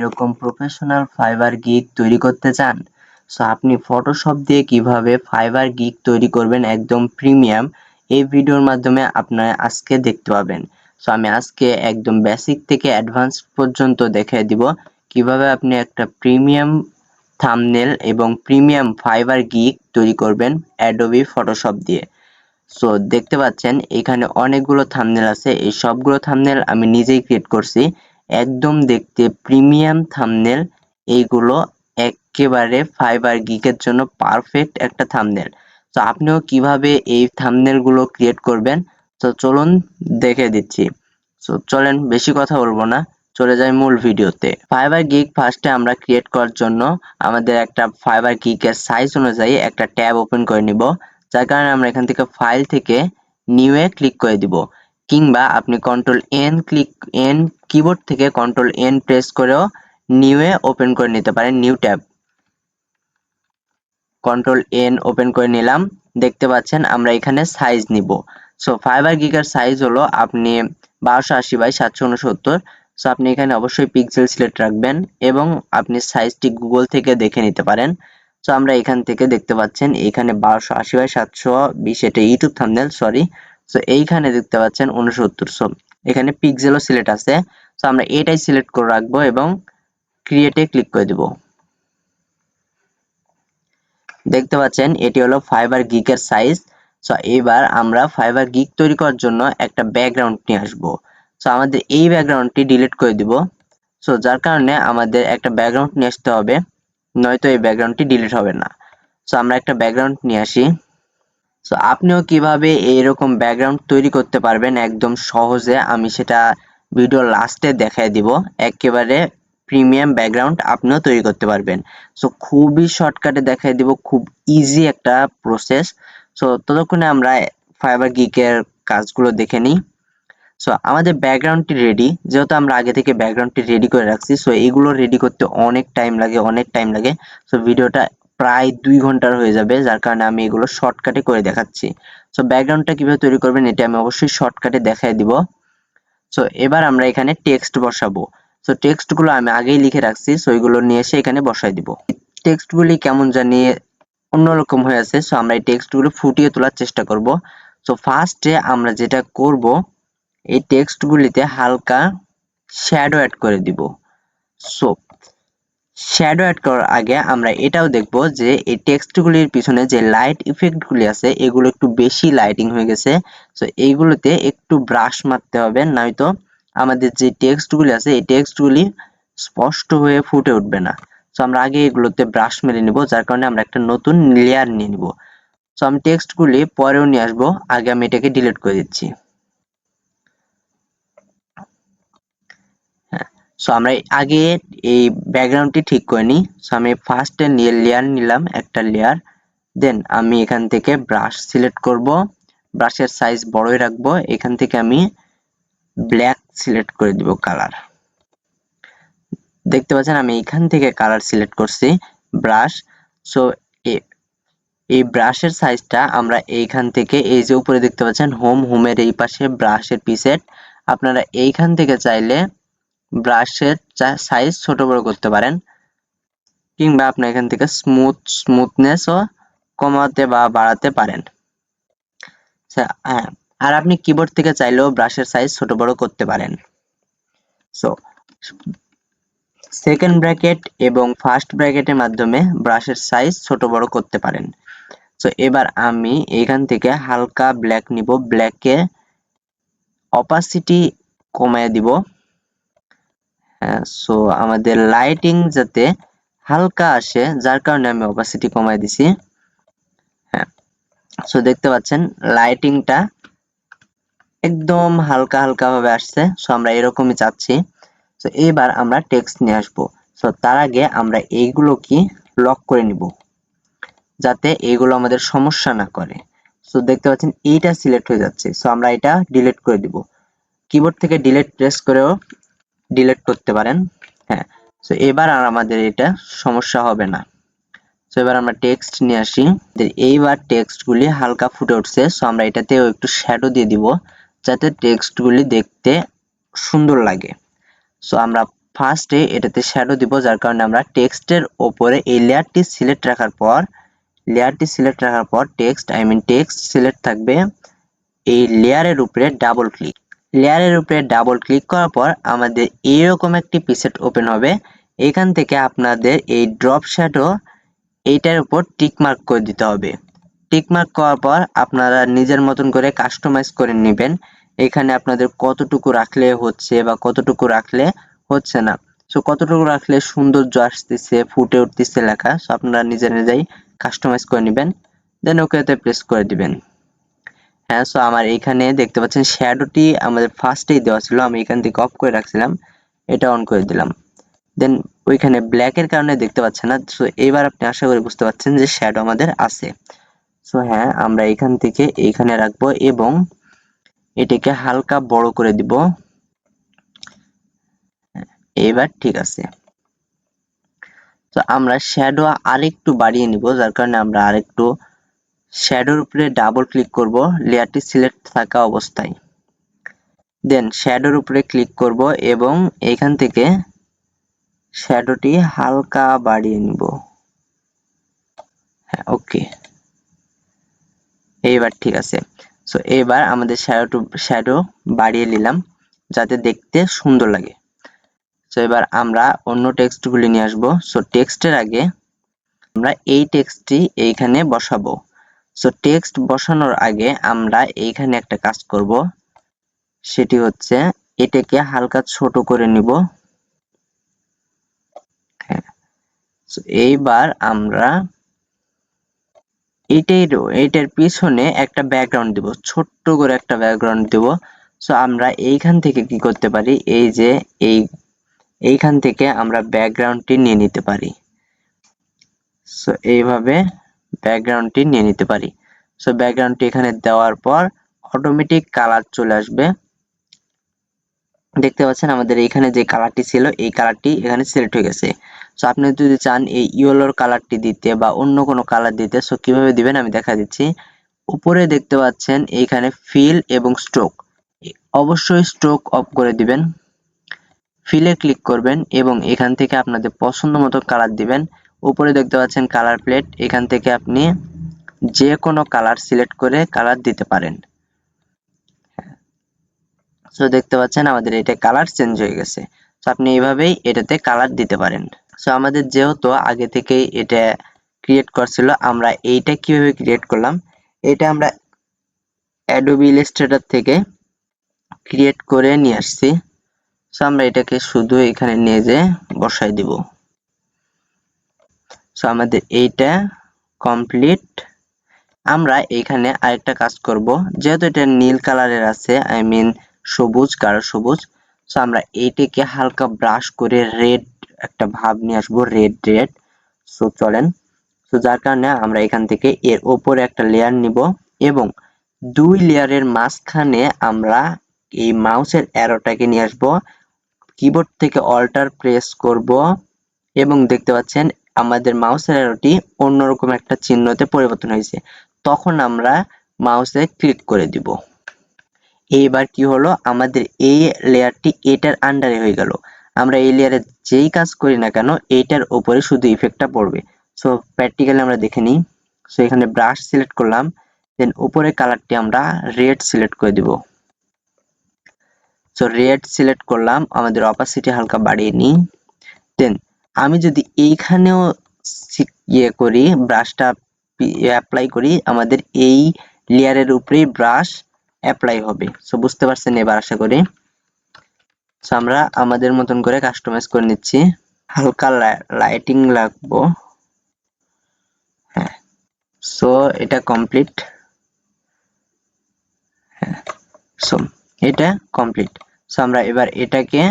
এরকম professional fibre gig তৈরি করতে চান? সো আপনি ফটোশপ দিয়ে কিভাবে ফাইবার গিগ তৈরি করবেন একদম প্রিমিয়াম, এই ভিডিওর মাধ্যমে আপনারা আজকে দেখতে পাবেন। সো আমি আজকে একদম বেসিক থেকে অ্যাডভান্স পর্যন্ত দেখিয়ে দিব কিভাবে আপনি একটা প্রিমিয়াম থাম্বনেল এবং প্রিমিয়াম ফাইবার গিগ তৈরি করবেন অ্যাডোবি ফটোশপ দিয়ে। সো দেখতে পাচ্ছেন এখানে অনেকগুলো থাম্বনেল আছে, এই সবগুলো থাম্বনেল আমি নিজেই ক্রিয়েট করছি। একদম দেখতে প্রিমিয়াম থাম্বনেল, এইগুলো একেবারে ফাইবার গিগের জন্য পারফেক্ট একটা থাম্বনেল। তো আপনিও কিভাবে এই থাম্বনেল গুলো ক্রিয়েট করবেন, তো চলুন দেখে দিচ্ছি। সো চলেন বেশি কথা বলবো না, চলে যাই মূল ভিডিওতে। ফাইবার গিগ ফার্স্টে আমরা ক্রিয়েট করার জন্য আমাদের একটা ফাইবার গিগের সাইজ অনুযায়ী একটা ট্যাব ওপেন করে নিব, যার কারণে আমরা এখান থেকে ফাইল থেকে নিউ এ ক্লিক করে দিব, কিংবা আপনি কন্ট্রোল এন কিবোর্ড থেকে কন্ট্রোল এন প্রেস করেও নিউ এ ওপেন করে নিতে পারেন। New tab, control an open করে নিলাম। দেখতে পাচ্ছেন আমরা এখানে সাইজ নিব। সো ফাইবার গিগার সাইজ হলো আপনি 1280 বাই 769। সো আপনি এখানে অবশ্যই পিক্সেল সিলেক্ট রাখবেন এবং আপনি সাইজটি গুগল থেকে দেখে নিতে পারেন। সো আমরা এখান থেকে দেখতে পাচ্ছেন এখানে 1280 বাই 720, এটা ইউটিউব থাম্বনেল, সরি। সো এইখানে দেখতে পাচ্ছেন 69। সো এখানে পিক্সেলও সিলেক্ট আছে। সো আমরা এটাই সিলেক্ট করে রাখবো এবং ক্রিয়েটে ক্লিক করে দিব। দেখতে পাচ্ছেন এটি হলো ফাইবার গিগের সাইজ। সো এবার আমরা ফাইবার গিগ তৈরি করার জন্য একটা ব্যাকগ্রাউন্ড নিয়ে আসব। সো আমাদের এই ব্যাকগ্রাউন্ডটি ডিলিট করে দিব। সো যার কারণে আমাদের একটা ব্যাকগ্রাউন্ড নিয়ে আসতে হবে, নয়তো এই ব্যাকগ্রাউন্ডটি ডিলিট হবে না। সো আমরা একটা ব্যাকগ্রাউন্ড নিয়ে আসি। সো আপনিও কিভাবে এইরকম ব্যাকগ্রাউন্ড তৈরি করতে পারবেন একদম সহজে, আমি সেটা ভিডিও লাস্টে দেখায় দিব। একেবারে প্রিমিয়াম ব্যাকগ্রাউন্ড আপনিও তৈরি করতে পারবেন। সো খুবই শর্টকাটে দেখায় দিব, খুব ইজি একটা প্রসেস। সো ততক্ষণে আমরা ফাইবার গিকের কাজগুলো দেখে নিই। সো আমাদের ব্যাকগ্রাউন্ডটি রেডি, যেহেতু আমরা আগে থেকে ব্যাকগ্রাউন্ডটি রেডি করে রাখছি। সো এগুলো রেডি করতে অনেক টাইম লাগে। সো ভিডিওটা প্রায় 2 ঘন্টার হয়ে যাবে, যার কারণে আমি এগুলো শর্টকাটে করে দেখাচ্ছি। সো ব্যাকগ্রাউন্ডটা কিভাবে তৈরি করবেন এটা আমি অবশ্যই শর্টকাটে দেখাই দিব। সো এবার আমরা এখানে টেক্সট বসাবো। সো টেক্সট গুলো আমি আগেই লিখে রাখছি, সো এগুলো নিয়ে এসে এখানে বসাই দিব। টেক্সট গুলি কেমন জানি অন্যরকম হয়ে আছে, সো আমরা এই টেক্সট গুলো ফুটিয়ে তোলার চেষ্টা করব। সো ফার্স্টে আমরা যেটা করব, এই টেক্সট গুলিতে হালকা শ্যাডো অ্যাড করে দিব। সো শ্যাডো অ্যাড করার আগে আমরা এটাও দেখব যে এই টেক্সট গুলির পিছনে যে লাইট ইফেক্ট গুলি আছে এগুলো একটু বেশি লাইটিং হয়ে গেছে। সো এইগুলোতে একটু ব্রাশ মারতে হবে, নয়তো আমাদের যে টেক্সট গুলি আছে এই টেক্সট গুলি স্পষ্ট হয়ে ফুটে উঠবে না। সো আমরা আগে এগুলোতে ব্রাশ মেরে নিব, যার কারণে আমরা একটা নতুন লেয়ার নিয়ে নিব। সো আমি টেক্সট গুলি পরেও নিয়ে আসবো, আগে আমি এটাকে ডিলিট করে দিচ্ছি। হ্যাঁ, সো আমরা আগে এই ব্যাকগ্রাউন্ডটি ঠিক করে নিই। সো আমি ফার্স্টে লেয়ার নিলাম, একটা লেয়ার। দেন আমি এখান থেকে ব্রাশ সিলেক্ট করব, ব্রাশের সাইজ বড়ই রাখবো। এখান থেকে আমি ব্ল্যাক সিলেক্ট করে দিব কালার। দেখতে পাচ্ছেন আমি এখান থেকে কালার সিলেক্ট করছি ব্রাশ। সো এই ব্রাশের সাইজটা আমরা এইখান থেকে, এই যে উপরে দেখতে পাচ্ছেন হোমের এই পাশে ব্রাশের পিসেট, আপনারা এইখান থেকে চাইলে ব্রাশের সাইজ ছোট বড় করতে পারেন, কিংবা আপনি এখান থেকে স্মুথনেসও কমাতে বা বাড়াতে পারেন। হ্যাঁ, আর আপনি কিবোর্ড থেকে চাইলেও ব্রাশের সাইজ ছোট বড় করতে পারেন। সো সেকেন্ড ব্র্যাকেট এবং ফার্স্ট ব্র্যাকেটের মাধ্যমে ব্রাশের সাইজ ছোট বড় করতে পারেন। সো এবার আমি এখান থেকে হালকা ব্ল্যাক নিব, ব্ল্যাকে অপাসিটি কমিয়ে দিব। সো আমাদের লাইটিং যাতে হালকা আসে, যার কারণে আমি অপাসিটি কমিয়ে দিছি। হ্যাঁ, সো দেখতে পাচ্ছেন লাইটিংটা একদম হালকা ভাবে আসছে। সো আমরা এরকমই চাচ্ছি। সো এবার আমরা টেক্সট নিয়ে আসবো। সো তার আগে আমরা এইগুলো কি লক করে নিব, যাতে এইগুলো আমাদের সমস্যা না করে। সো দেখতে পাচ্ছেন এইটা সিলেক্ট হয়ে যাচ্ছে। সো আমরা এটা ডিলিট করে দিব, কিবোর্ড থেকে ডিলিট প্রেস করেও ডিলিট করতে পারেন। হ্যাঁ, সো এবার আর আমাদের এটা সমস্যা হবে না। সো এবার আমরা টেক্সট নিয়ে আসি। এইবার টেক্সট গুলি হালকা ফুটে উঠছে। সো আমরা এটাতেও একটু শ্যাডো দিয়ে দিব, যাতে টেক্সট গুলি দেখতে সুন্দর লাগে। সো আমরা ফার্স্টে এটাতে শ্যাডো দিব, যার কারণে আমরা টেক্সটের ওপরে এই লেয়ারটি সিলেক্ট রাখার পর টেক্সট সিলেক্ট থাকবে, এই লেয়ারের উপরে ডাবল ক্লিক করার পর আমাদের এরকম একটি প্রিসেট ওপেন হবে। এখান থেকে আপনাদের এই ড্রপ শ্যাডো এইটার উপর টিক মার্ক করে দিতে হবে। টিক মার্ক করার পর আপনারা নিজের মতন করে কাস্টমাইজ করে নেবেন। এখানে আপনাদের কতটুকু রাখলে হচ্ছে বা কতটুকু রাখলে হচ্ছে না, সো কতটুকু রাখলে সৌন্দর্য আসতেছে, ফুটে উঠতেছে লেখা, সো আপনারা নিজেরাই কাস্টমাইজ করে নেবেন, দেন ওকেতে প্রেস করে দিবেন। হ্যাঁ, সো আমার এখানে দেখতে পাচ্ছেন শ্যাডোটি আমাদের ফার্স্টেই দেওয়া ছিল, আমি এখান থেকে অফ করে রাখছিলাম, এটা অন করে দিলাম। দেন ওইখানে ব্ল্যাকের কারণে দেখতে পাচ্ছেন না, সো এবার আপনি আশা করি বুঝতে পারছেন যে শ্যাডো আমাদের আছে। সো হ্যাঁ, আমরা এখান থেকে এইখানে রাখবো এবং এটাকে হালকা বড় করে দিব। এবার ঠিক আছে। তো আমরা শ্যাডো আরেকটু বাড়িয়ে নিব, যার কারণে আমরা আরেকটু শ্যাডোর উপরে ডাবল ক্লিক করব লেয়ারটি সিলেক্ট থাকা অবস্থায়। দেন শ্যাডোর উপরে ক্লিক করব এবং এখান থেকে শ্যাডোটি হালকা বাড়িয়ে নিব। হ্যাঁ, ওকে, এইবার ঠিক আছে। সো এবার আমাদের শ্যাডো বাড়িয়ে নিলাম যাতে দেখতে সুন্দর লাগে। সো এবার আমরা অন্য টেক্সটগুলি নিয়ে আসবো। সো টেক্সটের আগে আমরা এই টেক্সটটি এইখানে বসাবো। সো টেক্সট বসানোর আগে আমরা এইখানে একটা কাজ করব, সেটি হচ্ছে এটাকে হালকা ছোট করে নিব। হ্যাঁ, সো এইবার আমরা এইটার পিছনে একটা ব্যাকগ্রাউন্ড দিব, ছোট্ট করে একটা ব্যাকগ্রাউন্ড দিব। সো আমরা এইখান থেকে কি করতে পারি, এই যে এইখান থেকে আমরা ব্যাকগ্রাউন্ডটি নিয়ে নিতে পারি। সো এইভাবে ব্যাকগ্রাউন্ডটি নিয়ে নিতে পারি। সো ব্যাকগ্রাউন্ডটি এখানে দেওয়ার পর অটোমেটিক কালার চলে আসবে। দেখতে পাচ্ছেন আমাদের এইখানে যে কালারটি ছিল এই কালারটি এখানে সিলেক্ট হয়ে গেছে। সো আপনি যদি চান এই ইয়েলোর কালারটি দিতে বা অন্য কোনো কালার দিতে, সো কিভাবে দিবেন আমি দেখা দিচ্ছি। উপরে দেখতে পাচ্ছেন এইখানে ফিল এবং স্ট্রোক, অবশ্যই স্ট্রোক অফ করে দিবেন। ফিলে ক্লিক করবেন এবং এখান থেকে আপনাদের পছন্দ মতো কালার দিবেন। উপরে দেখতে পাচ্ছেন কালার প্লেট, এখান থেকে আপনি যে কোনো কালার সিলেক্ট করে কালার দিতে পারেন। সো দেখতে পাচ্ছেন আমাদের এটা কালার চেঞ্জ হয়ে গেছে। সো আপনি এইভাবেই এটাতে কালার দিতে পারেন। সো আমাদের যেহেতু আগে থেকেই এটা ক্রিয়েট করছিল, আমরা এইটা কিভাবে ক্রিয়েট করলাম, এটা আমরা অ্যাডোবি ইলাস্ট্রেটর থেকে ক্রিয়েট করে নিয়ে আসছি। সো আমরা এটাকে শুধু এখানে নিয়ে যে বসাই দিব। সো আমাদের এইটা কমপ্লিট। আমরা এখানে আরেকটা কাজ করব, যেহেতু এটা নীল কালারের আছে, আই মিন সবুজ, গাঢ় সবুজ। সো আমরা এইটাকে হালকা ব্রাশ করে রেড একটা ভাব নিয়ে আসবো, রেড। সো চলেন, সো যার কারণে আমরা এখান থেকে এর উপরে একটা লেয়ার নিব এবং দুই লেয়ারের মাঝখানে আমরা এই মাউসের অ্যারোটাকে নিয়ে আসব, কিবোর্ড থেকে অল্টার প্রেস করব এবং দেখতে পাচ্ছেন আমাদের মাউসের অ্যারোটি অন্যরকম একটা চিহ্নতে পরিবর্তন হয়েছে। তখন আমরা মাউসে ক্লিক করে দিব। এইবার কি হলো, আমাদের এই লেয়ারটি এটার আন্ডারে হয়ে গেল। আমরা এই লেয়ারে যেই কাজ করি না কেন এইটার উপরে শুধু ইফেক্টটা পড়বে। সো প্র্যাকটিক্যালি আমরা দেখে নিই। সো এখানে ব্রাশ সিলেক্ট করলাম, দেন উপরে কালারটি আমরা রেড সিলেক্ট করে দিব। সো রেড সিলেক্ট করলাম, আমাদের অপাসিটি হালকা বাড়িয়ে নিই। দেন আমি যদি এইখানেও করি, ব্রাশটা অ্যাপ্লাই করি, আমাদের এই লেয়ারের উপরেই ব্রাশ অ্যাপ্লাই হবে। সো বুঝতে পারছেন এবার আশা করি। সো আমরা আমাদের মতন করে কাস্টমাইজ করে নিচ্ছি, হালকা লাইটিং লাগবো। হ্যাঁ, সো এটা কমপ্লিট। হ্যাঁ, সো এটা কমপ্লিট। সো আমরা এবার এটাকে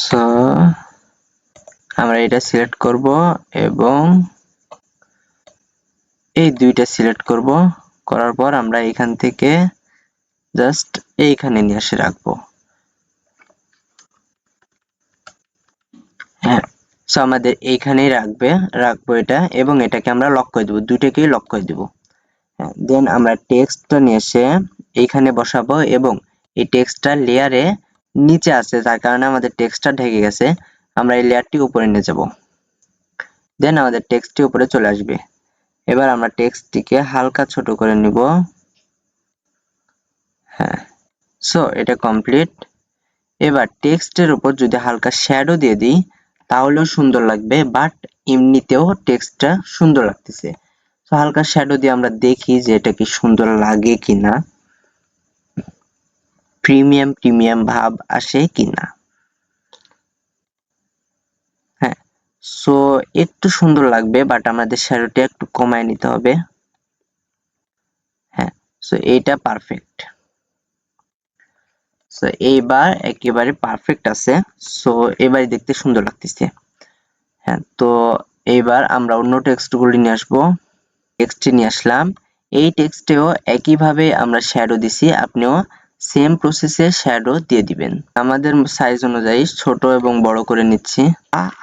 সো আমরা এটা সিলেক্ট করব এবং এই দুইটা সিলেক্ট করব, করার পর আমরা এখান থেকে জাস্ট এইখানে নিয়ে এসে রাখবো। হ্যাঁ, সো আমাদের এইখানেই রাখবো এটা এবং এটাকে আমরা লক করে দেব, দুইটাকেই লক করে দেব। দেন আমরা টেক্সটটা নিয়ে এসে এইখানে বসাবো এবং এই টেক্সটটা লেয়ারে নিচে আছে, যার কারণে আমাদের টেক্সটটা ঢেকে গেছে। আমরা এই লেয়ারটি উপরে নিয়ে যাব, দেন আমাদের টেক্সটটি উপরে চলে আসবে। এবার আমরা টেক্সটটিকে হালকা ছোট করে নিব। হ্যাঁ, সো এটা কমপ্লিট। এবার টেক্সটের উপর যদি হালকা শ্যাডো দিয়ে দিই তাহলেও সুন্দর লাগবে, বাট এমনিতেও টেক্সটটা সুন্দর লাগতেছে। তো হালকা শ্যাডো দিয়ে আমরা দেখি যে এটা কি সুন্দর লাগে কিনা, প্রিমিয়াম ভাব আসে কিনা। হ্যাঁ, সো একটু সুন্দর লাগবে, বাট আমাদের শ্যাডোটা একটু কমায় নিতে হবে। হ্যাঁ, সো এইটা পারফেক্ট। সো এইবার একেবারে পারফেক্ট আছে। সো এবারে দেখতে সুন্দর লাগতেছে। হ্যাঁ, তো এইবার আমরা অন্য টেক্সটগুলি নিয়ে আসবো। টেক্সটটি নিয়ে আসলাম। এই টেক্সটেও একইভাবে আমরা শ্যাডো দিছি, আপনিও সেম প্রসেসে শ্যাডো দিয়ে দিবেন। আমাদের সাইজ অনুযায়ী ছোট এবং বড় করে নিচ্ছি।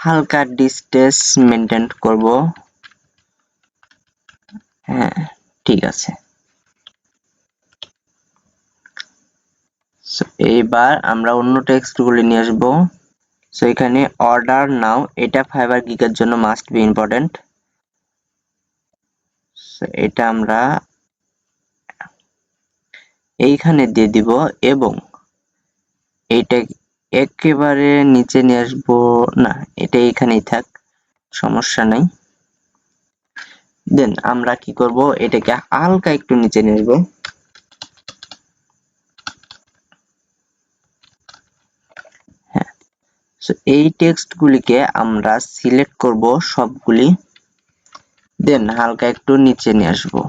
হালকা ডিসটেন্স মেনটেন করব। হ্যাঁ, ঠিক আছে। এইবার আমরা অন্য টেক্সটগুলি নিয়ে আসবো। সো এখানে অর্ডার নাও, এটা ফাইবার গিগের জন্য মাস্ট বি ইম্পর্টেন্ট। এটা আমরা এইখানে দিয়ে দিব এবং এইটা একেবারে নিচে নিয়ে আসবো না, এটা এখানেই থাক, সমস্যা নাই। দেন আমরা কি করব, এটাকে হালকা একটু নিচে নিয়ে আসবো। হ্যাঁ, সো এই টেক্সটগুলিকে আমরা সিলেক্ট করব সবগুলি, দেন হালকা একটু নিচে নিয়ে আসবো।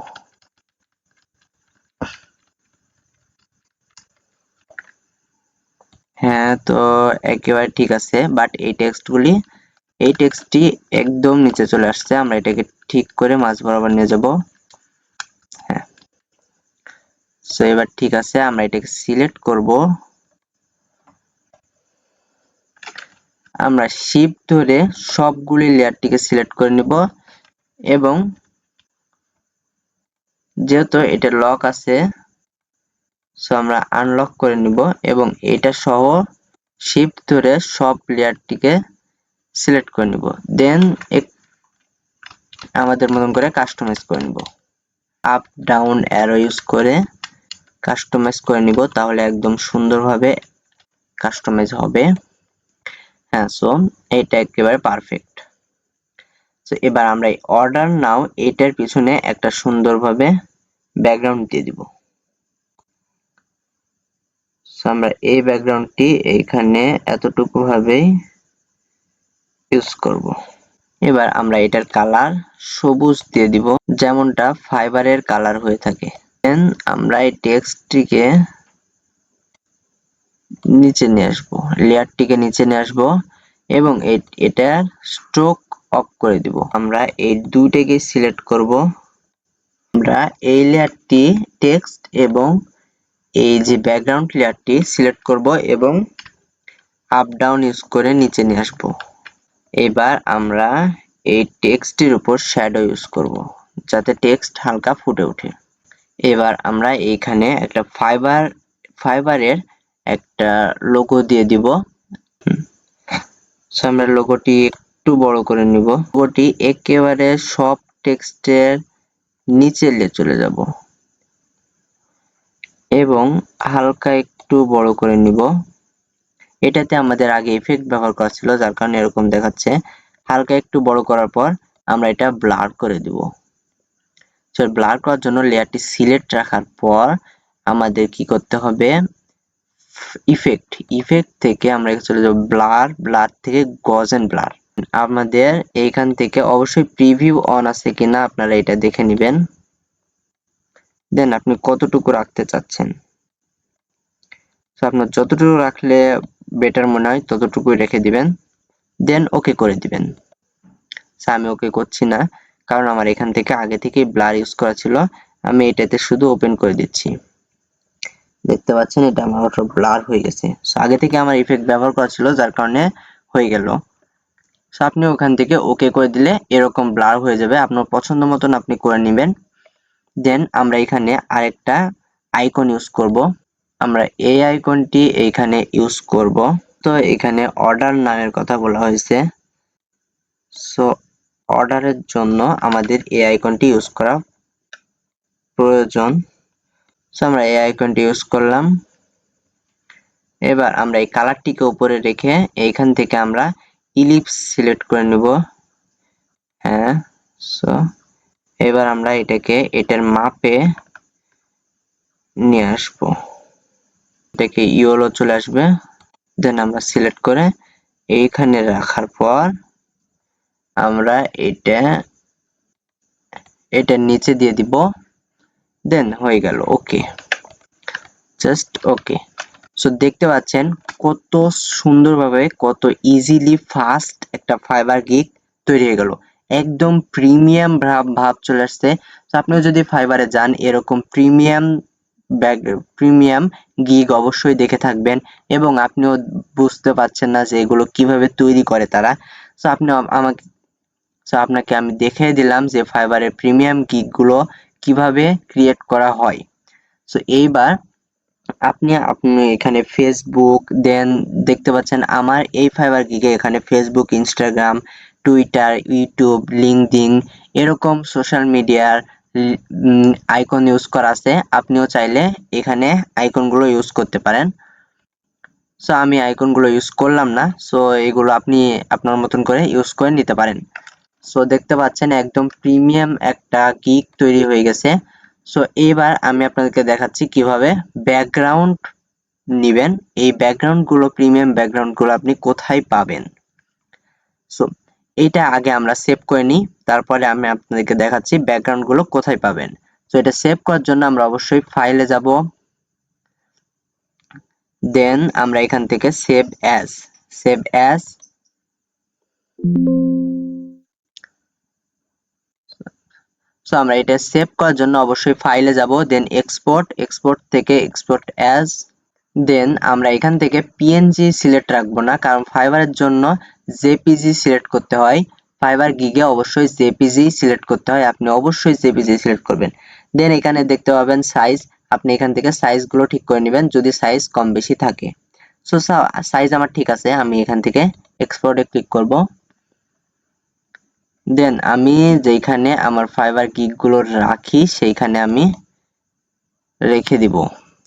হ্যাঁ, তো একেবারে ঠিক আছে, বাট এই টেক্সটটি একদম নিচে চলে আসছে। আমরা এটাকে ঠিক করে মাঝ বরাবর নিয়ে যাব। হ্যাঁ, সো এবার ঠিক আছে, আমরা এটাকে সিলেক্ট করব। আমরা শিফট ধরে সবগুলি লেয়ারটিকে সিলেক্ট করে নিব এবং যেহেতু এটা লক আছে, সো আমরা আনলক করে নিব এবং এটা সহ শিফট ধরে সব লেয়ারটিকে সিলেক্ট করে নিব। দেন আমাদের মতন করে কাস্টমাইজ করে নিব। আপ ডাউন অ্যারো ইউজ করে কাস্টমাইজ করে নিব, তাহলে একদম সুন্দরভাবে কাস্টমাইজ হবে। হ্যাঁ, সো এটা একেবারে পারফেক্ট। সো এবার আমরা এই অর্ডার নাও এটার পিছনে একটা সুন্দরভাবে ব্যাকগ্রাউন্ড দিয়ে দিব। সো আমরা এই ব্যাকগ্রাউন্ডটি এইখানে এতটুকু ভাবেই ইউজ করব। এবার আমরা এটার কালার সবুজ দিয়ে দিব, যেমনটা ফাইবারের কালার হয়ে থাকে। দেন আমরা এই টেক্সটটিকে নিচে নিয়ে আসবো, লেয়ারটিকে নিচে নিয়ে আসবো এবং এটার স্ট্রোক অফ করে দিব। আমরা এই দুইটাকে সিলেক্ট করব। আমরা এই লেয়ারটি টেক্সট এবং এই যে ব্যাকগ্রাউন্ড লেয়ারটি সিলেক্ট করব এবং আপ ডাউন ইউজ করে নিচে নিয়ে আসবো। এবার আমরা এই টেক্সটের উপর শ্যাডো ইউজ করব, যাতে টেক্সট হালকা ফুটে ওঠে। এবার আমরা এইখানে একটা ফাইবারের একটা লোগো দিয়ে দিব। সো আমরা লোগোটি একটু বড় করে নিব। লোগোটি একেবারে সব টেক্সটের নিচে চলে যাব এবং হালকা একটু বড় করে নিব। এটাতে আমাদের আগে ইফেক্ট ব্যবহার করা ছিল, যার কারণে এরকম দেখাচ্ছে। হালকা একটু বড় করার পর আমরা এটা ব্লার করে দিব। সো ব্লার করার জন্য লেয়ারটি সিলেক্ট রাখার পর আমাদের কি করতে হবে, ইফেক্ট থেকে আমরা চলে যাব ব্লার থেকে গজেন ব্লার। আমাদের এইখান থেকে অবশ্যই প্রিভিউ অন আছে কিনা আপনারা এটা দেখে নেবেন। দেন আপনি কতটুকু রাখতে চাচ্ছেন, তো আপনার যতটুকু রাখলে বেটার মনে হয় ততটুকুই রেখে দিবেন, দেন ওকে করে দিবেন। আমি ওকে করছি না, কারণ আমার এখান থেকে আগে থেকেই ব্লার ইউজ করা ছিল। আমি এটাতে শুধু ওপেন করে দিচ্ছি। দেখতে পাচ্ছেন এটা আমার অটো ব্লার হয়ে গেছে। সো আগে থেকে আমার ইফেক্ট ব্যবহার করা ছিল, যার কারণে হয়ে গেল। সো আপনি ওখান থেকে ওকে করে দিলে এরকম ব্লার হয়ে যাবে। আপনার পছন্দ মতন আপনি করে নেবেন। দেন আমরা এখানে আরেকটা আইকন ইউজ করব। আমরা এই আইকনটি এইখানে ইউজ করব। তো এখানে অর্ডার নামের কথা বলা হয়েছে, সো অর্ডারের জন্য আমাদের এই আইকনটি ইউজ করা প্রয়োজন। সো আমরা এই আইকনটি ইউজ করলাম। এবার আমরা এই কালারটিকে উপরে রেখে এইখান থেকে আমরা ইলিপস সিলেক্ট করে নেব। হ্যাঁ, সো এবার আমরা এটাকে এটার মাপে নিয়ে আসবো, এটাকে ইয়েলো চলে আসবে। দেন আমরা সিলেক্ট করে এইখানে রাখার পর আমরা এটা নিচে দিয়ে দিব। দেন হয়ে গেল, ওকে, জাস্ট ওকে। সো দেখতে পাচ্ছেন কত সুন্দরভাবে, কত ইজিলি ফাস্ট একটা ফাইবার গিগ তৈরি হয়ে গেল। একদম প্রিমিয়াম ভাব চলে আসছে। তো আপনিও যদি ফাইবারে যান এরকম প্রিমিয়াম গিগ অবশ্যই দেখে থাকবেন, এবং আপনিও বুঝতে পারছেন না যে এগুলো কিভাবে তৈরি করে তারা। সো আপনাকে আমি দেখিয়ে দিলাম যে ফাইবারের প্রিমিয়াম গিগ গুলো কিভাবে ক্রিয়েট করা হয়। সো এইবার আপনি এখানে ফেসবুক, দেন দেখতে পাচ্ছেন আমার এই ফাইবার গিগে এখানে Facebook, Instagram, Twitter, YouTube, LinkedIn এরকম সোশ্যাল মিডিয়ার আইকন ইউজ করা আছে। আপনিও চাইলে এখানে আইকনগুলো ইউজ করতে পারেন। সো আমি আইকনগুলো ইউজ করলাম না, সো এগুলো আপনি আপনার মতন করে ইউজ করে নিতে পারেন। সো দেখতে পাচ্ছেন একদম প্রিমিয়াম একটা গিগ তৈরি হয়ে গেছে। সো এবার আমি আপনাদেরকে দেখাচ্ছি কিভাবে ব্যাকগ্রাউন্ড নিবেন। এই ব্যাকগ্রাউন্ড গুলো, প্রিমিয়াম ব্যাকগ্রাউন্ড গুলো আপনি কোথায় পাবেন। সো এটা আগে আমরা সেভ করে নিই, তারপরে আমি আপনাদেরকে দেখাচ্ছি ব্যাকগ্রাউন্ড গুলো কোথায় পাবেন। সো এটা সেভ করার জন্য আমরা অবশ্যই ফাইলে যাব, দেন আমরা এখান থেকে সেভ অ্যাজ সো আমরা এটা সেভ করার জন্য অবশ্যই ফাইলে যাব, দেন এক্সপোর্ট থেকে এক্সপোর্ট অ্যাজ। দেন আমরা এখান থেকে পিএনজি সিলেক্ট রাখবো না, কারণ ফাইবারের জন্য জেপিজি সিলেক্ট করতে হয়। ফাইবার গিগে অবশ্যই জেপিজি সিলেক্ট করতে হয়, আপনি অবশ্যই জেপিজি সিলেক্ট করবেন। দেন এখানে দেখতে পাবেন সাইজ, আপনি এখান থেকে সাইজগুলো ঠিক করে নেবেন যদি সাইজ কম বেশি থাকে। সো সাইজ আমার ঠিক আছে, আমি এখান থেকে এক্সপোর্টে ক্লিক করব। দেন আমি যেখানে আমার ফাইবার গিগগুলো রাখি সেইখানে আমি রেখে দিব।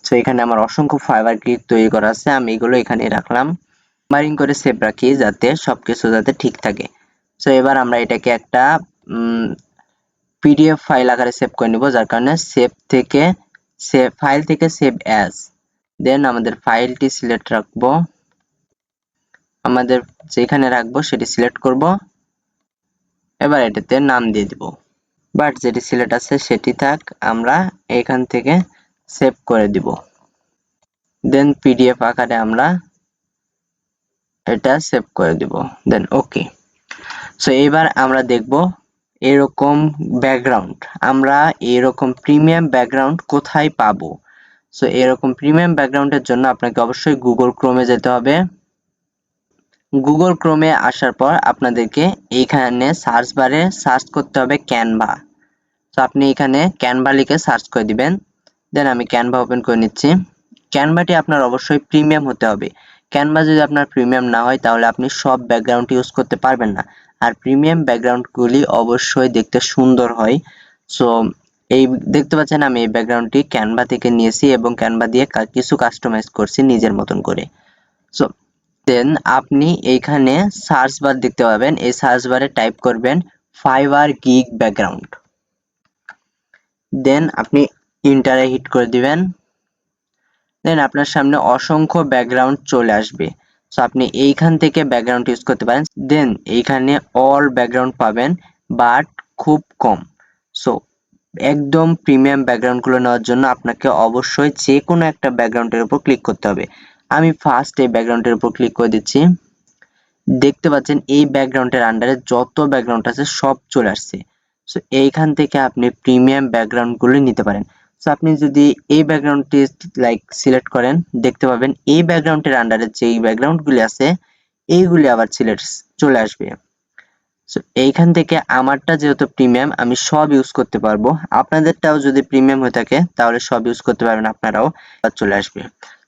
সো এখানে আমার অসংখ্য ফাইবার গিগ তৈরি করা আছে, আমি এগুলো এখানে রাখলাম। নাম্বারিং করে সেভ রাখি যাতে সবকিছু যাতে ঠিক থাকে। সো এবার আমরা এটাকে একটা পিডিএফ ফাইল আকারে সেভ করে নিব, যার কারণে ফাইল থেকে সেভ অ্যাজ। দেন আমাদের ফাইলটি সিলেক্ট রাখবো, আমাদের যেখানে রাখবো সেটি সিলেক্ট করব। এবার এটাতে নাম দিয়ে দিব, বাট যেটি সিলেক্ট আছে সেটি থাক, আমরা এখান থেকে সেভ করে দিব। দেন পিডিএফ আকারে আমরা এটা সেভ করে দিব, দেন ওকে। সো এবার আমরা দেখব এরকম ব্যাকগ্রাউন্ড, আমরা এরকম প্রিমিয়াম ব্যাকগ্রাউন্ড কোথায় পাবো। সো এরকম প্রিমিয়াম ব্যাকগ্রাউন্ডের জন্য আপনাকে অবশ্যই গুগল ক্রোমে যেতে হবে। গুগল ক্রোমে আসার পর আপনাদেরকে এইখানে সার্চ বারে সার্চ করতে হবে ক্যানভা। তো আপনি এখানে ক্যানভা লিখে সার্চ করে দিবেন। দেন আমি ক্যানভা ওপেন করে নিচ্ছি। ক্যানভাটি আপনার অবশ্যই প্রিমিয়াম হতে হবে। ক্যানভা যদি আপনার প্রিমিয়াম না হয় তাহলে আপনি সব ব্যাকগ্রাউন্ড ইউজ করতে পারবেন না। আর প্রিমিয়াম ব্যাকগ্রাউন্ডগুলি অবশ্যই দেখতে সুন্দর হয়। সো এই দেখতে পাচ্ছেন আমি এই ব্যাকগ্রাউন্ডটি ক্যানভা থেকে নিয়েছি এবং ক্যানভা দিয়ে কিছু কাস্টমাইজ করছি নিজের মতন করে। সো দেন আপনি এইখানে সার্চ বার দেখতে পাবেন, এই সার্চ বারে টাইপ করবেন ফাইবার গিগ ব্যাকগ্রাউন্ড। দেন আপনি ইন্টারে হিট করে দিবেন। দেন আপনার সামনে অসংখ্য ব্যাকগ্রাউন্ড চলে আসবে। সো আপনি এইখান থেকে ব্যাকগ্রাউন্ড ইউজ করতে পারেন। দেন এইখানে অল ব্যাকগ্রাউন্ড পাবেন, বাট খুব কম। সো একদম প্রিমিয়াম ব্যাকগ্রাউন্ডগুলো নেওয়ার জন্য আপনাকে অবশ্যই যে কোনো একটা ব্যাকগ্রাউন্ডের উপর ক্লিক করতে হবে। আমি ফার্স্ট এই ব্যাকগ্রাউন্ডের উপর ক্লিক করে দিচ্ছি। দেখতে পাচ্ছেন এই ব্যাকগ্রাউন্ডের আন্ডারে যত ব্যাকগ্রাউন্ড আছে সব চলে আসছে। সো এইখান থেকে আপনি প্রিমিয়াম ব্যাকগ্রাউন্ডগুলো নিতে পারেন। সো আপনি যদি এই ব্যাকগ্রাউন্ডটি সিলেক্ট করেন, দেখতে পাবেন এই ব্যাকগ্রাউন্ডের আন্ডারে যেই ব্যাকগ্রাউন্ডগুলি আছে এইগুলি আবার চলে আসবে। সো এইখান থেকে আমারটা যেহেতু প্রিমিয়াম আমি সব ইউজ করতে পারবো, আপনাদেরটাও যদি প্রিমিয়াম হয়ে থাকে তাহলে সব ইউজ করতে পারবেন আপনারাও, চলে আসবে।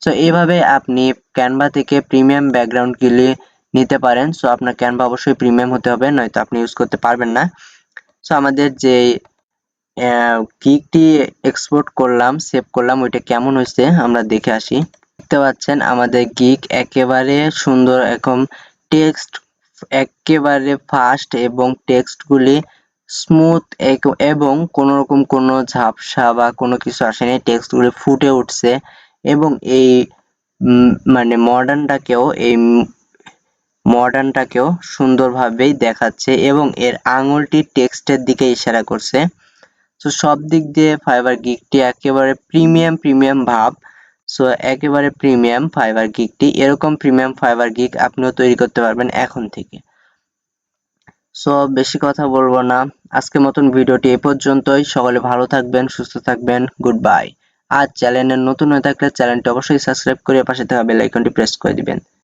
সো এইভাবে আপনি ক্যানভা থেকে প্রিমিয়াম ব্যাকগ্রাউন্ডগুলি নিতে পারেন। সো আপনার ক্যানভা অবশ্যই প্রিমিয়াম হতে হবে, নয়তো আপনি ইউজ করতে পারবেন না। সো আমাদের যে গিগটি এক্সপোর্ট করলাম, সেভ করলাম, ওইটা কেমন হয়েছে আমরা দেখে আসি। দেখতে পাচ্ছেন আমাদের গিগ একেবারে সুন্দর, এখন টেক্সট একেবারে ফাস্ট এবং টেক্সটগুলি স্মুথ এবং কোনো রকম কোনো ঝাপসা বা কোনো কিছু আসেনি, টেক্সটগুলি ফুটে উঠছে এবং এই মানে মডার্নটাকেও সুন্দরভাবেই দেখাচ্ছে এবং এর আঙুলটি টেক্সটের দিকে ইশারা করছে। সো সব দিক দিয়ে ফাইবার গিগটি একেবারে প্রিমিয়াম ভাব। সো একেবারে প্রিমিয়াম ফাইবার গিগটি, এরকম প্রিমিয়াম ফাইবার গিগ আপনিও তৈরি করতে পারবেন এখন থেকে। সো বেশি কথা বলবো না, আজকের মতন ভিডিওটি এ পর্যন্তই। সকলে ভালো থাকবেন, সুস্থ থাকবেন, গুড বাই। আর চ্যানেলে নতুন হয়ে থাকলে চ্যানেলটি অবশ্যই সাবস্ক্রাইব করে পাশে থাকা বেল আইকনটি প্রেস করে দিবেন।